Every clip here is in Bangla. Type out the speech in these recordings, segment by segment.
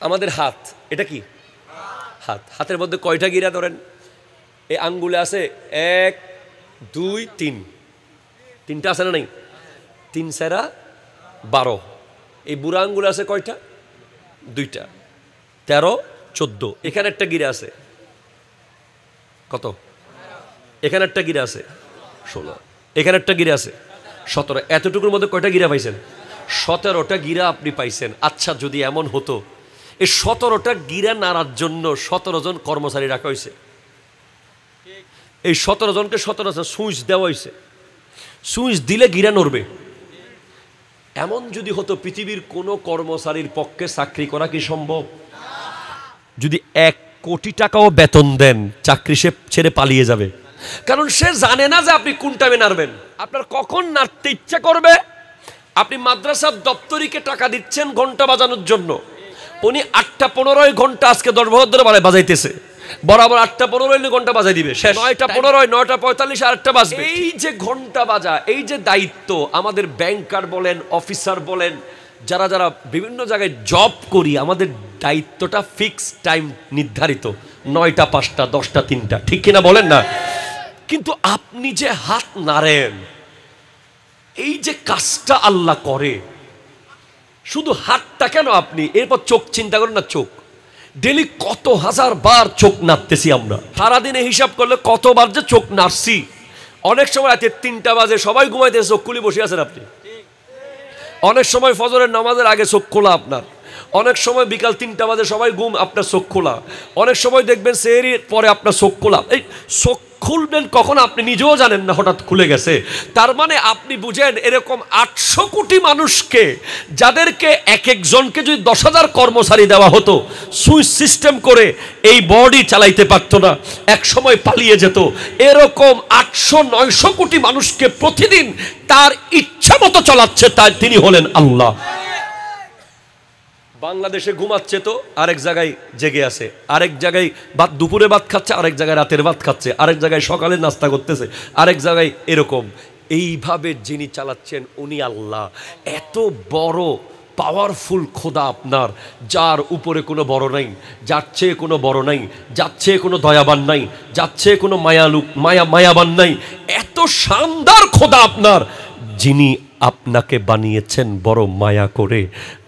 আমাদের হাত, এটা কি হাত? হাতের মধ্যে কয়টা গিরা ধরেন? এই আঙ্গুলে আছে 1 2 3, তিনটা আছে না নাই? 3 সেরা 12। এই বুড়া আঙ্গুলে আছে কয়টা? 2টা, 13 14। এখানে একটা গিরা আছে কত? এখানে একটা গিরা আছে 16, এখানে একটা গিরা আছে 17। এতটুকুর মধ্যে কয়টা গিরা পাইছেন? 17টা গিরা আপনি পাইছেন। আচ্ছা, যদি এমন হতো এই 17টা গিরা নাড়ার জন্য 17 জন কর্মচারী রাখা হয়েছে, এই 17 জনকে 17টা সুইচ দেওয়া হয়েছে, সুইচ দিলে গিরা নড়বে। এমন যদি হতো পৃথিবীর কোনো কর্মচারীর পক্ষে চাকরি করা কি সম্ভব? যদি 1 কোটি টাকাও বেতন দেন, চাকরি সে ছেড়ে পালিয়ে যাবে। কারণ সে জানে না যে আপনি কোন টাইমে নাড়বেন, আপনার কখন নাড়তে ইচ্ছা করবে। আপনি মাদ্রাসার দপ্তরিকে টাকা দিচ্ছেন ঘন্টা বাজানোর জন্য, উনি 8টা 15 ঘন্টা আজকে 10 বছর ধরে বাজাইতেছে, বরাবর 8টা 15 ঘন্টা বাজাই দিবে, শেষ 9টা 15 9টা 45 আরেকটা বাজবে। এই যে ঘন্টা বাজা, এই যে দায়িত্ব, আমাদের ব্যাংকার বলেন, অফিসার বলেন, যারা যারা বিভিন্ন জায়গায় জব করি, আমাদের দায়িত্বটা ফিক্স টাইম নির্ধারিত, 9টা 5টা 10টা 3টা, ঠিক কিনা বলেন না? কিন্তু আপনি যে হাত নাড়েন, এই যে কাজটা আল্লাহ করে, শুধু হাতটা কেন, আপনি এরপর চোখ চিন্তা করেন না, চোখ ডেলি কত হাজার বার চোখ নাড়তেছি আমরা, সারাদিনে হিসাব করলে কতবার যে চোখ নাড়ছি। অনেক সময় রাতে 3টা বাজে সবাই ঘুমাইতেছে, চোখ খুলে বসে আছেন আপনি। অনেক সময় ফজরের নামাজের আগে চোখ খোলা আপনার, অনেক সময় বিকাল 3টা বাজে সবাই ঘুম, আপনার চোখ খোলা, অনেক সময় দেখবেন সেহরির পরে আপনার চোখ খোলা। এই চোখ খুলবেন কখন আপনি নিজেও জানেন না, হঠাৎ খুলে গেছে। তার মানে আপনি বুঝেন, এরকম 800 কোটি মানুষকে, যাদেরকে এক একজনকে যদি 10,000 কর্মচারী দেওয়া হতো, সুইচ সিস্টেম করে এই বডি চালাইতে পারতো না, এক সময় পালিয়ে যেত। এরকম 800-900 কোটি মানুষকে প্রতিদিন তার ইচ্ছা মতো চালাচ্ছে, তাই তিনি হলেন আল্লাহ। বাংলাদেশে ঘুমাচ্ছে তো আরেক জায়গায় জেগে আছে, আরেক জায়গায় দুপুরে ভাত খাচ্ছে, আরেক জায়গায় রাতের ভাত খাচ্ছে, আরেক জায়গায় সকালে নাস্তা করতেছে, আরেক জায়গায় এরকম। এইভাবে যিনি চালাচ্ছেন উনি আল্লাহ। এত বড় পাওয়ারফুল খোদা আপনার, যার উপরে কোনো বড় নাই, যার চেয়ে কোনো বড় নাই, যার চেয়ে কোনো দয়াবান নাই, যার চেয়ে কোনো মায়াবান নাই। এত শানদার খোদা আপনার, যিনি আপনাকে বানিয়েছেন বড় মায়া করে,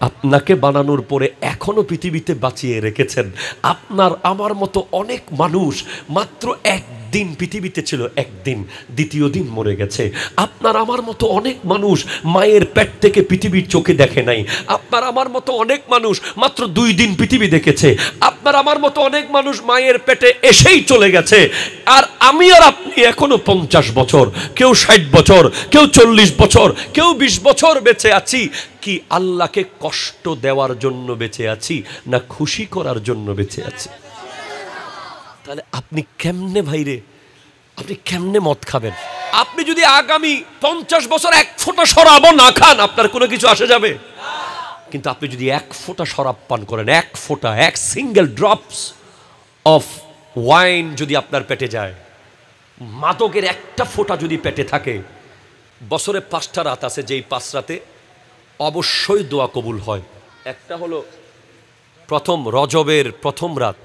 আপনাকে বানানোর পরে এখনো পৃথিবীতে বাঁচিয়ে রেখেছেন। আপনার আমার মতো অনেক মানুষ মাত্র একদিন পৃথিবীতে ছিল, একদিন, দ্বিতীয় দিন মরে গেছে। আপনার আমার মতো অনেক মানুষ মায়ের পেট থেকে পৃথিবীর চোখে দেখে নাই। আপনার আমার মতো অনেক মানুষ মাত্র 2 দিন পৃথিবী দেখেছে। আপনার আমার মতো অনেক মানুষ মায়ের পেটে এসেই চলে গেছে। আর আমি আর আপনি এখনো 50 বছর, কেউ 60 বছর, কেউ 40 বছর, কেউ 20 বছর বেঁচে আছি। কি আল্লাহকে কষ্ট দেওয়ার জন্য বেঁচে আছি, না খুশি করার জন্য বেঁচে আছি? তাহলে আপনি কেমনে ভাইরে, আপনি কেমনে মদ খাবেন? আপনি যদি আগামী 50 বছর 1 ফোঁটা শরাবও না খান, আপনার কোনো কিছু আসে যাবে? কিন্তু আপনি যদি 1 ফোঁটা শরাব পান করেন, 1 ফোঁটা, 1 সিঙ্গেল ড্রপস অফ ওয়াইন যদি আপনার পেটে যায়, মাদকের একটা ফোঁটা যদি পেটে থাকে, বছরে 5টা রাত আছে, যেই 5 রাতে অবশ্যই দোয়া কবুল হয়। একটা হলো প্রথম রজবের প্রথম রাত,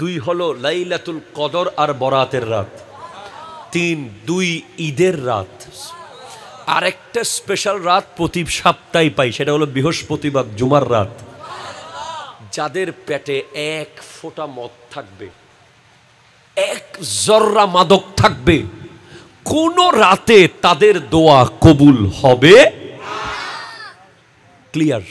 2 হলো লাইলাতুল কদর আর বরাতের রাত, 3 2 ঈদের রাত। আরেকটা স্পেশাল রাত প্রতি সপ্তাহে পাই, সেটা হলো বৃহস্পতিবার জুমার রাত। যাদের পেটে 1 ফোঁটা মদ থাকবে, 1 জর্রা মাদক থাকবে, কোন রাতে তাদের দোয়া কবুল হবে। ক্লিয়ার?